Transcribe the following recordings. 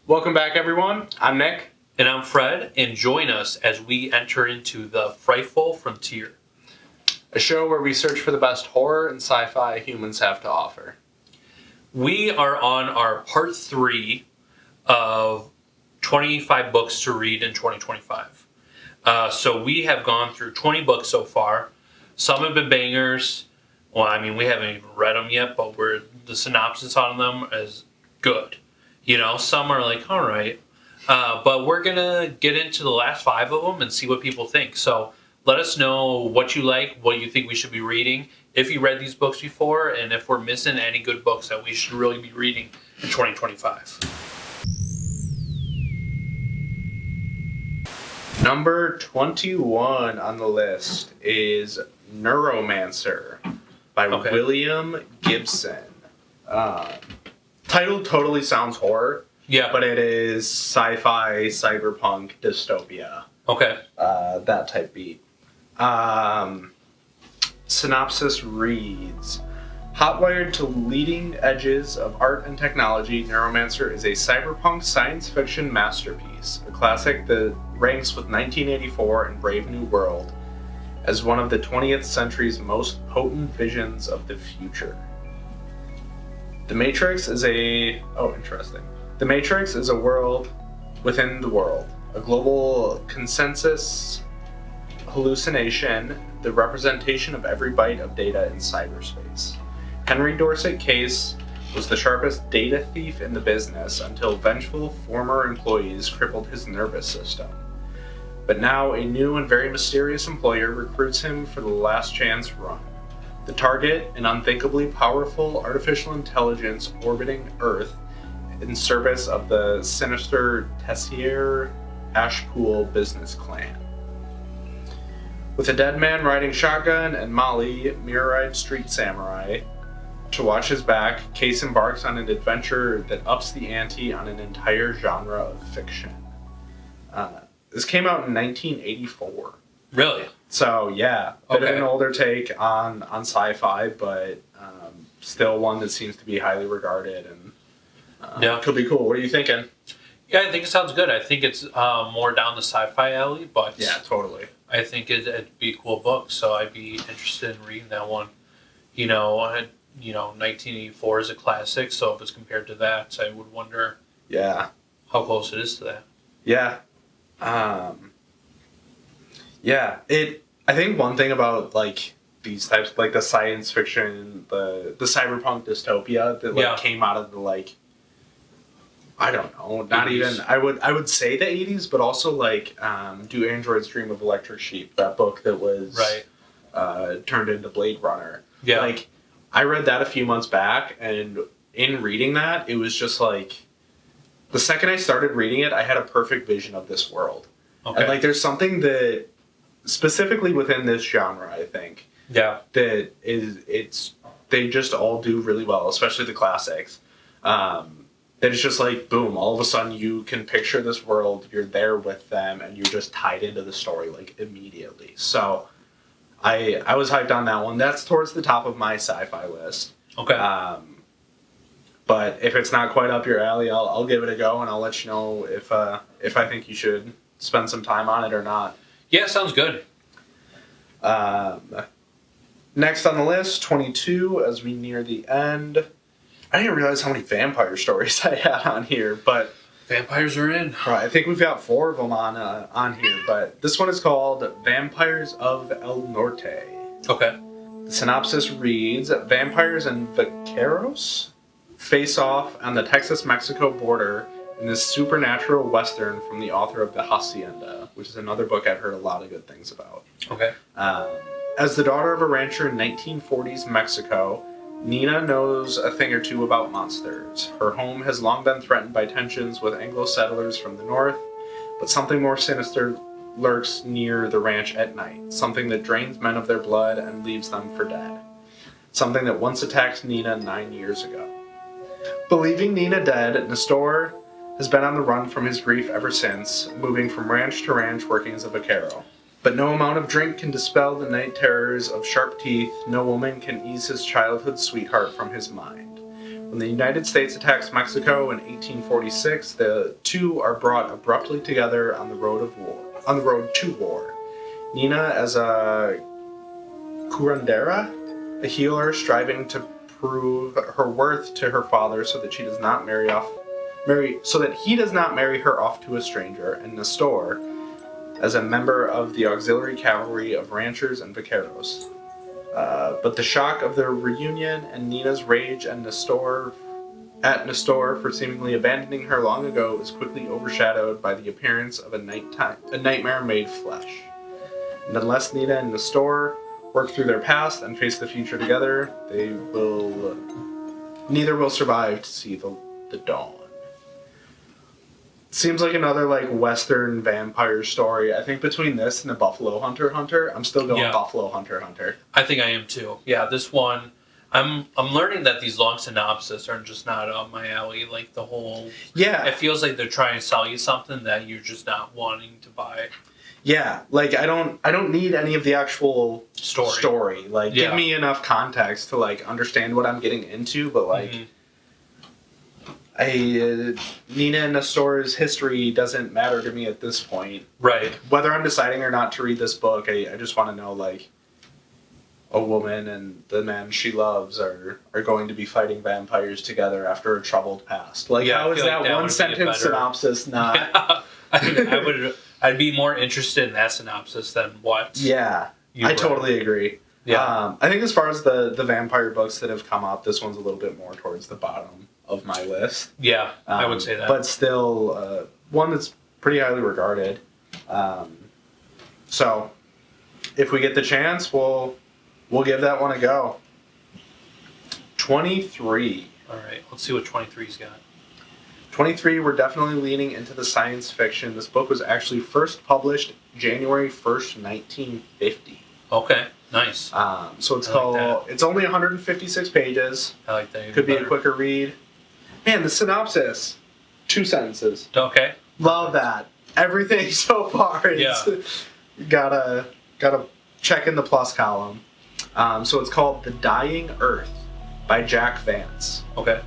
Welcome back, everyone. I'm Nick. And I'm Fred, and join us as we enter into the Frightful Frontier, A show where we search for the best horror and sci-fi humans have to offer. We are on our part 3 of 25 books to read in 2025. So we have gone through 20 books so far. Some have been bangers. Well, I mean, we haven't even read them yet, but the synopsis on them is good. You know, some are like, all right. But we're going to get into the last 5 of them and see what people think. So let us know what you like, what you think we should be reading, if you read these books before, and if we're missing any good books that we should really be reading in 2025. Number 21 on the list is Neuromancer by William Gibson. Title totally sounds horror. Yeah. But it is sci-fi, cyberpunk, dystopia. Okay. That type beat. Synopsis reads, hotwired to leading edges of art and technology, Neuromancer is a cyberpunk science fiction masterpiece, a classic that ranks with 1984 and Brave New World as one of the 20th century's most potent visions of the future. The Matrix is a world within the world, a global consensus hallucination, the representation of every byte of data in cyberspace. Henry Dorset Case was the sharpest data thief in the business until vengeful former employees crippled his nervous system. But now a new and very mysterious employer recruits him for the last chance run. The target, an unthinkably powerful artificial intelligence orbiting Earth in service of the sinister Tessier Ashpool business clan. With a dead man riding shotgun and Molly, mirror-eyed street samurai, to watch his back, Case embarks on an adventure that ups the ante on an entire genre of fiction. This came out in 1984. Really? So yeah, bit of an older take on sci-fi, but still one that seems to be highly regarded and could be cool. What are you thinking? Yeah, I think it sounds good. I think it's more down the sci-fi alley, but yeah, totally. I think it'd be a cool book, so I'd be interested in reading that one. 1984 is a classic, so if it's compared to that, I would wonder how close it is to that. Yeah. I think one thing about like these types, like the science fiction, the cyberpunk dystopia that came out of the I don't know, not 80s. Even I would say the 80s, but also Do Androids Dream of Electric Sheep, that book that was turned into Blade Runner. Yeah. I read that a few months back, and in reading that, it was just the second I started reading it, I had a perfect vision of this world. Okay. And there's something that specifically within this genre, I think, that they just all do really well, especially the classics. That it's just boom, all of a sudden you can picture this world, you're there with them, and you're just tied into the story immediately. So I was hyped on that one. That's towards the top of my sci-fi list. Okay. But if it's not quite up your alley, I'll give it a go, and I'll let you know if I think you should spend some time on it or not. Yeah, sounds good. Next on the list, 22, as we near the end. I didn't realize how many vampire stories I had on here, but vampires are in. I think we've got 4 of them on here, but this one is called Vampires of El Norte. Okay. The synopsis reads, vampires and vaqueros face off on the Texas-Mexico border in this supernatural western from the author of The Hacienda, which is another book I've heard a lot of good things about. Okay. As the daughter of a rancher in 1940s Mexico, Nina knows a thing or two about monsters. Her home has long been threatened by tensions with Anglo settlers from the north, but something more sinister lurks near the ranch at night, something that drains men of their blood and leaves them for dead. Something that once attacked Nina 9 years ago. Believing Nina dead, Nestor has been on the run from his grief ever since, moving from ranch to ranch working as a vaquero. But no amount of drink can dispel the night terrors of sharp teeth, no woman can ease his childhood sweetheart from his mind. When the United States attacks Mexico in 1846, the two are brought abruptly together on the road to war. Nina as a curandera, a healer striving to prove her worth to her father so that he does not marry her off to a stranger, and Nestor as a member of the auxiliary cavalry of ranchers and vaqueros. But the shock of their reunion and Nina's rage at Nestor for seemingly abandoning her long ago is quickly overshadowed by the appearance of a nightmare made flesh. And unless Nina and Nestor work through their past and face the future together, neither will survive to see the dawn. Seems like another Western vampire story. I think between this and the Buffalo Hunter, I'm still going Buffalo Hunter. I think I am too. Yeah, this one, I'm learning that these long synopses are just not up my alley. Like the whole, it feels like they're trying to sell you something that you're just not wanting to buy. Yeah, I don't need any of the actual story. Give me enough context to understand what I'm getting into, but Nina and Nestor's history doesn't matter to me at this point. Right. Whether I'm deciding or not to read this book, I just want to know a woman and the man she loves are going to be fighting vampires together after a troubled past. How is that one sentence synopsis not? Yeah. I'd be more interested in that synopsis than what. Yeah, I totally agree. Yeah, I think as far as the vampire books that have come up, this one's a little bit more towards the bottom of my list. Yeah, I would say that. But still, one that's pretty highly regarded. So, if we get the chance, we'll give that one a go. 23. All right, let's see what 23's got. 23, we're definitely leaning into the science fiction. This book was actually first published January 1st, 1950. Okay, nice. So it's it's only 156 pages. I like that. Could be a quicker read. Man, the synopsis, 2 sentences. Okay. Love that. Everything so far is gotta check in the plus column. So it's called The Dying Earth by Jack Vance. Okay.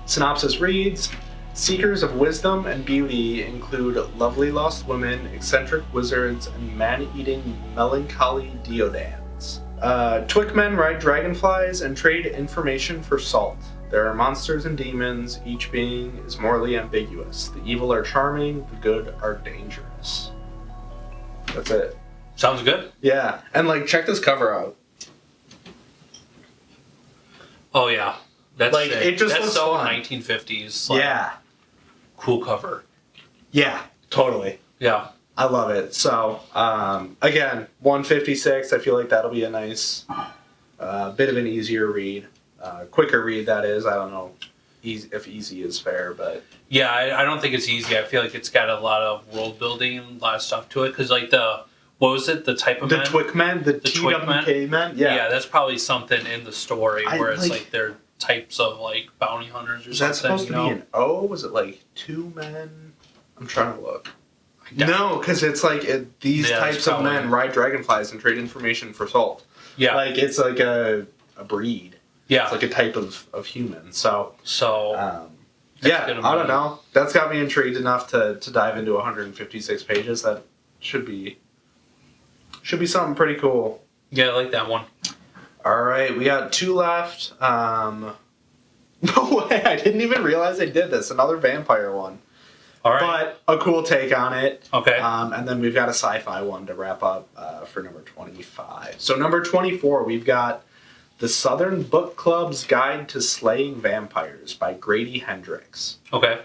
Synopsis reads, seekers of wisdom and beauty include lovely lost women, eccentric wizards, and man-eating melancholy deodans. Twickmen ride dragonflies and trade information for salt. There are monsters and demons, each being is morally ambiguous. The evil are charming, the good are dangerous. That's it. Sounds good. Yeah, and check this cover out. Oh yeah. That's sick. It just looks so fun. 1950s. Yeah. Cool cover. Yeah, totally. Yeah. I love it. So, again, 156. I feel like that'll be a nice, bit of an easier read. Quicker read, that is. I don't know if easy is fair, but... Yeah, I don't think it's easy. I feel like it's got a lot of world building and a lot of stuff to it. Because, what was it? The type of men? The Twickmen? The TWK men? Yeah. Yeah, that's probably something in the story where it's they're types of bounty hunters or something. Is that supposed to be an O? Was it 2 men? I'm trying to look. No, because it's these types of men ride dragonflies and trade information for salt. Yeah. It's a breed. Yeah. It's a type of human. So I don't know. That's got me intrigued enough to dive into 156 pages. That should be something pretty cool. Yeah, I like that one. All right, we got 2 left. No way, I didn't even realize I did this. Another vampire one. All right. But a cool take on it. Okay. And then we've got a sci-fi one to wrap up for number 25. So number 24, we've got The Southern Book Club's Guide to Slaying Vampires by Grady Hendrix. Okay.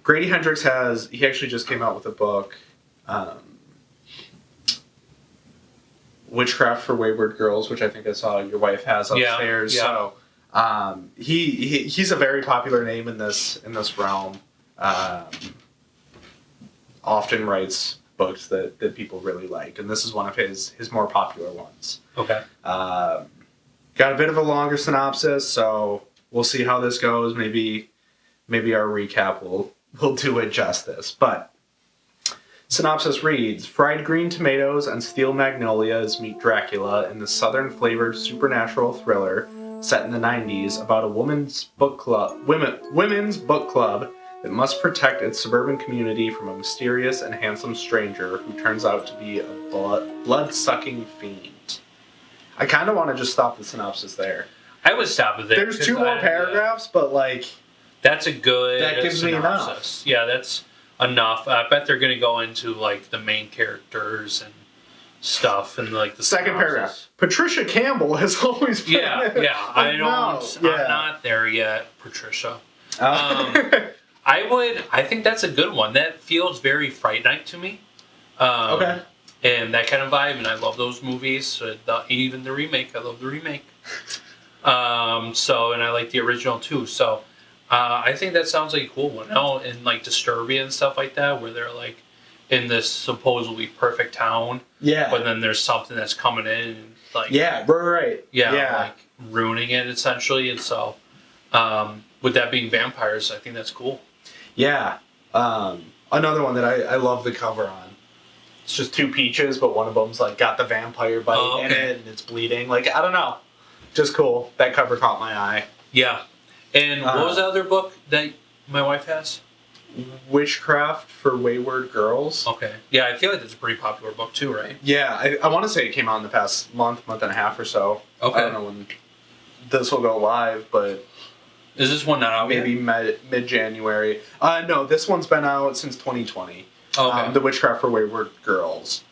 Grady Hendrix he actually just came out with a book, Witchcraft for Wayward Girls, which I think I saw your wife has upstairs. Yeah. So he's a very popular name in this realm. Often writes books that people really like, and this is one of his more popular ones. Okay. Got a bit of a longer synopsis, so we'll see how this goes. Maybe our recap will do it justice. But synopsis reads, fried green tomatoes and steel magnolias meet Dracula in the southern-flavored supernatural thriller set in the 90s about a women's book club that must protect its suburban community from a mysterious and handsome stranger who turns out to be a blood-sucking fiend. I kind of want to just stop the synopsis there. I would stop it there. There's 2 more paragraphs, but like... That's a good that gives synopsis. Me enough. Yeah, that's enough. I bet they're going to go into like the main characters and stuff and like the second paragraph. Patricia Campbell has always been... I'm not there yet, Patricia. I think that's a good one. That feels very Fright Night to me. Okay. And that kind of vibe, and I love those movies. Even the remake, I love the remake. And I like the original too. So, I think that sounds like a cool one. And like Disturbia and stuff like that, where they're like in this supposedly perfect town. Yeah. But then there's something that's coming in and like... Yeah, right. Yeah, like ruining it essentially. And so, with that being vampires, I think that's cool. Yeah. Another one that I love the cover on. It's just 2 peaches, but one of them's like got the vampire bite in it and it's bleeding. Like, I don't know. Just cool. That cover caught my eye. Yeah. And what was the other book that my wife has? Witchcraft for Wayward Girls. Okay. Yeah, I feel like that's a pretty popular book too, right? Yeah, I want to say it came out in the past month and a half or so. Okay. I don't know when this will go live, but... Is this one not out maybe yet? mid-January. No, this one's been out since 2020. Okay. The Witchcraft for Wayward Girls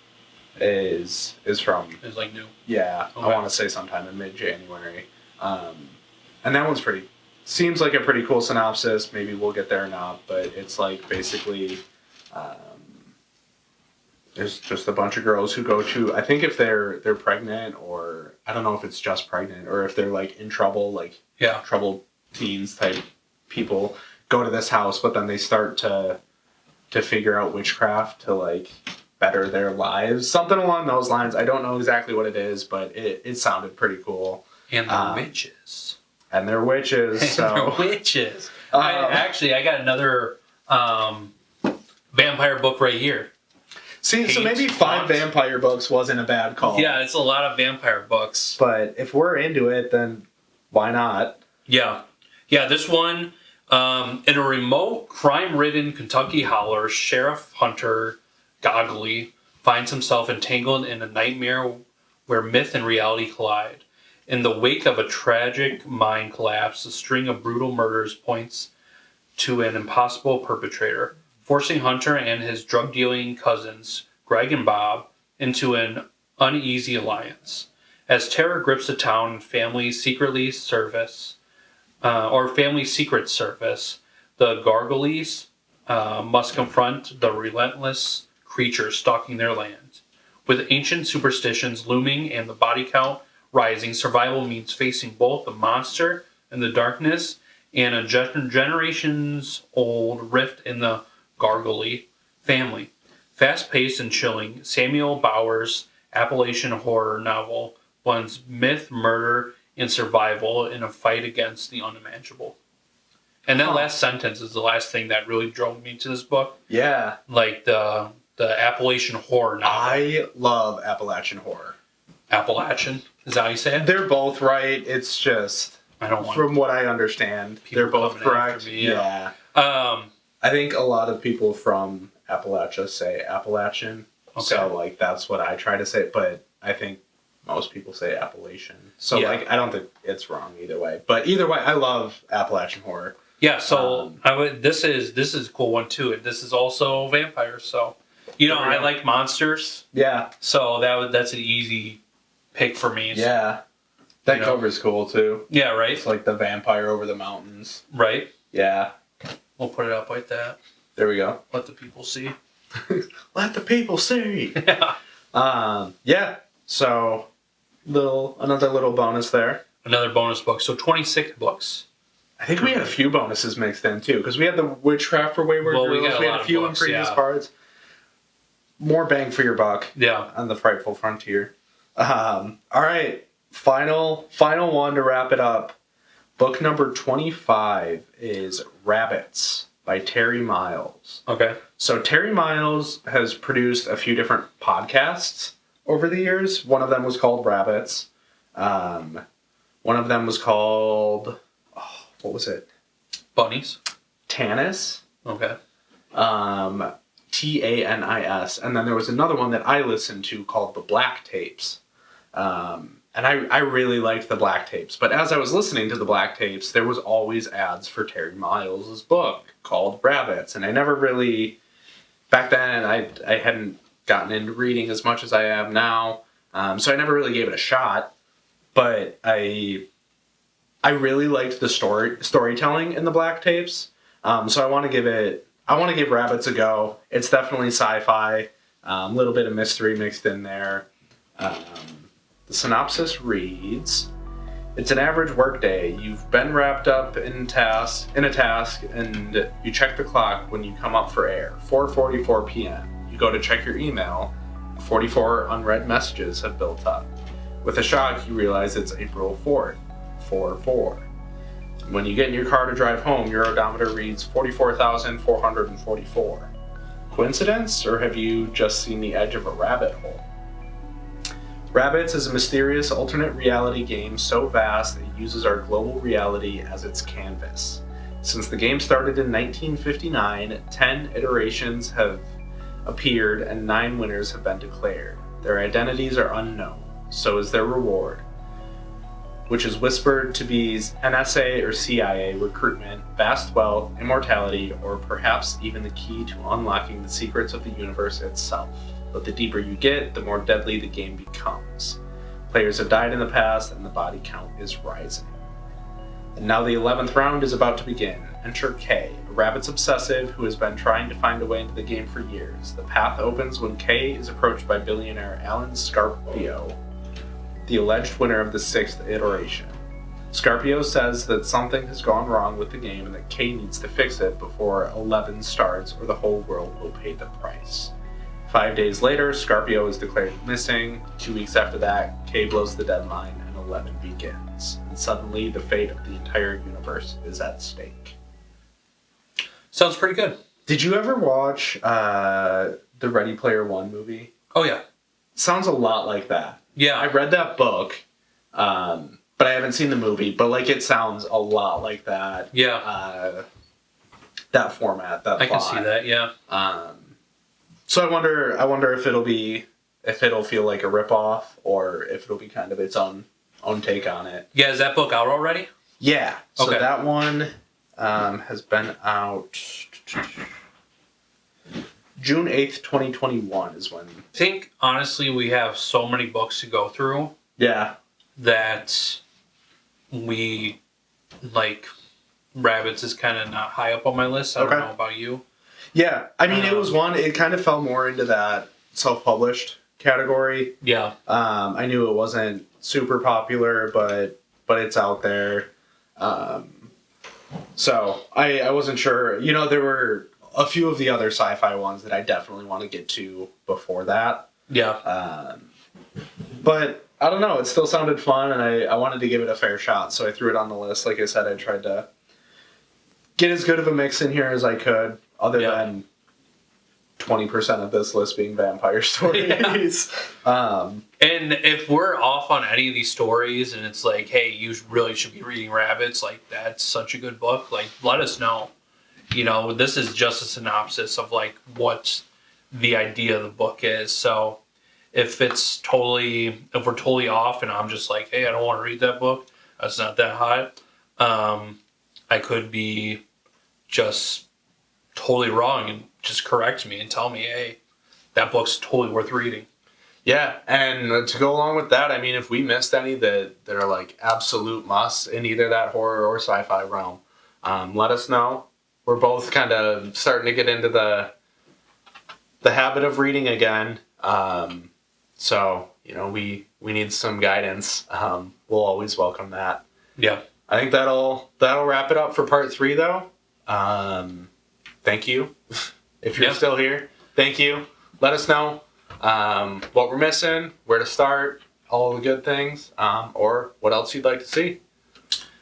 is from... It's like new. Yeah, okay. I want to say sometime in mid-January. And that one's pretty... Seems like a pretty cool synopsis. Maybe we'll get there or not, but it's like basically... there's just a bunch of girls who go to... I think if they're pregnant, or... I don't know if it's just pregnant, or if they're like in trouble, like... Yeah. Troubled teens type people go to this house, but then they start to figure out witchcraft to like better their lives, something along those lines. I don't know exactly what it is, but it sounded pretty cool. And they're witches. And they're witches. So. They're witches. I got another vampire book right here. See, so maybe 5 vampire books wasn't a bad call. Yeah, it's a lot of vampire books. But if we're into it, then why not? Yeah. Yeah, this one, in a remote, crime-ridden Kentucky holler, Sheriff Hunter Goggly finds himself entangled in a nightmare where myth and reality collide. In the wake of a tragic mine collapse, a string of brutal murders points to an impossible perpetrator, forcing Hunter and his drug-dealing cousins, Greg and Bob, into an uneasy alliance. As terror grips the town and family secret service, the Gargolies must confront the relentless creatures stalking their land. With ancient superstitions looming and the body count rising, survival means facing both the monster and the darkness and a generations-old rift in the Gargoyle family. Fast-paced and chilling, Samuel Bauer's Appalachian horror novel blends myth, murder, and survival in a fight against the unimaginable. And that last sentence is the last thing that really drove me to this book. Yeah. Like the Appalachian horror novel. I love Appalachian horror. Appalachian? Is that how you say it? They're both right. It's just... From what I understand, they're both correct. Yeah. I think a lot of people from Appalachia say Appalachian. Okay. So, like, that's what I try to say. But I think most people say Appalachian. So, like, I don't think it's wrong either way. But either way, I love Appalachian horror. Yeah, so this is a cool one, too. And this is also vampires, so... I like monsters. Yeah. So that's an easy pick for me. Yeah. That cover's cool, too. Yeah, right? It's like the vampire over the mountains. Right? Yeah. We'll put it up like that. There we go. Let the people see. Let the people see. Yeah. Yeah. So, another little bonus there. Another bonus book. So 26 books. I think we had a few bonuses mixed in, too. Because we had the Witchcraft for Wayward Girls. We had a few in previous parts. More bang for your buck. Yeah. On the Frightful Frontier. All right. Final one to wrap it up. Book number 25 is Rabbits by Terry Miles. Okay. So Terry Miles has produced a few different podcasts over the years. One of them was called Rabbits. One of them was called, what was it? Bunnies. Tanis. Okay. Tanis. And then there was another one that I listened to called The Black Tapes. And I really liked The Black Tapes. But as I was listening to The Black Tapes, there was always ads for Terry Miles' book called Rabbits. And I never really, back then, I hadn't gotten into reading as much as I am now. So I never really gave it a shot. But I really liked the storytelling in The Black Tapes. So I want to give Rabbits a go. It's definitely sci-fi, a little bit of mystery mixed in there. The synopsis reads, it's an average workday. You've been wrapped up in a task, and you check the clock when you come up for air, 4:44 p.m. You go to check your email, 44 unread messages have built up. With a shock, you realize it's April 4th, 4-4. When you get in your car to drive home, your odometer reads 44,444. Coincidence, or have you just seen the edge of a rabbit hole? Rabbits is a mysterious alternate reality game so vast it uses our global reality as its canvas. Since the game started in 1959, 10 iterations have appeared and 9 winners have been declared. Their identities are unknown, so is their reward, which is whispered to be NSA or CIA recruitment, vast wealth, immortality, or perhaps even the key to unlocking the secrets of the universe itself. But the deeper you get, the more deadly the game becomes. Players have died in the past, and the body count is rising. And now the 11th round is about to begin. Enter Kay, a rabbits obsessive who has been trying to find a way into the game for years. The path opens when Kay is approached by billionaire Alan Scarpio, the alleged winner of the 6th iteration. Scarpio says that something has gone wrong with the game and that Kay needs to fix it before 11 starts or the whole world will pay the price. 5 days later, Scarpio is declared missing. 2 weeks after that, Kay blows the deadline and 11 begins. And suddenly, the fate of the entire universe is at stake. Sounds pretty good. Did you ever watch the Ready Player One movie? Oh, yeah. Sounds a lot like that. Yeah. I read that book, but I haven't seen the movie. But like, it sounds a lot like that. Yeah. That format, that I plot. can see that, yeah. So I wonder if it'll feel like a ripoff or if it'll be kind of its own take on it. Yeah, is that book out already? Yeah. So okay. That one has been out June 8th, 2021 is when. I think, honestly, we have so many books to go through. Yeah. That we, like, Rabbits is kind of not high up on my list. I don't know about you. Yeah. I mean, it kind of fell more into that self-published category. Yeah. I knew it wasn't super popular, but it's out there. So I wasn't sure. You know, there were a few of the other sci-fi ones that I definitely want to get to before that. Yeah. But I don't know. It still sounded fun, and I wanted to give it a fair shot, so I threw it on the list. Like I said, I tried to get as good of a mix in here as I could, other than 20% of this list being vampire stories. Yeah. And if we're off on any of these stories and it's like, hey, you really should be reading Rabbits, like, that's such a good book, like, let us know. You know, this is just a synopsis of, like, what the idea of the book is. So if we're totally off and I'm just like, hey, I don't want to read that book, that's not that hot, I could be just totally wrong and just correct me and tell me, hey, that book's totally worth reading. Yeah, and to go along with that, I mean, if we missed any that are like absolute musts in either that horror or sci-fi realm, let us know. We're both kind of starting to get into the habit of reading again. So, you know, we need some guidance. We'll always welcome that. Yeah. I think that'll wrap it up for part 3, though. Thank you. If you're still here, thank you. Let us know what we're missing, where to start, all the good things, or what else you'd like to see.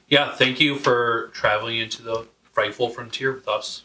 Yeah, thank you for traveling into the Frightful Frontier with us.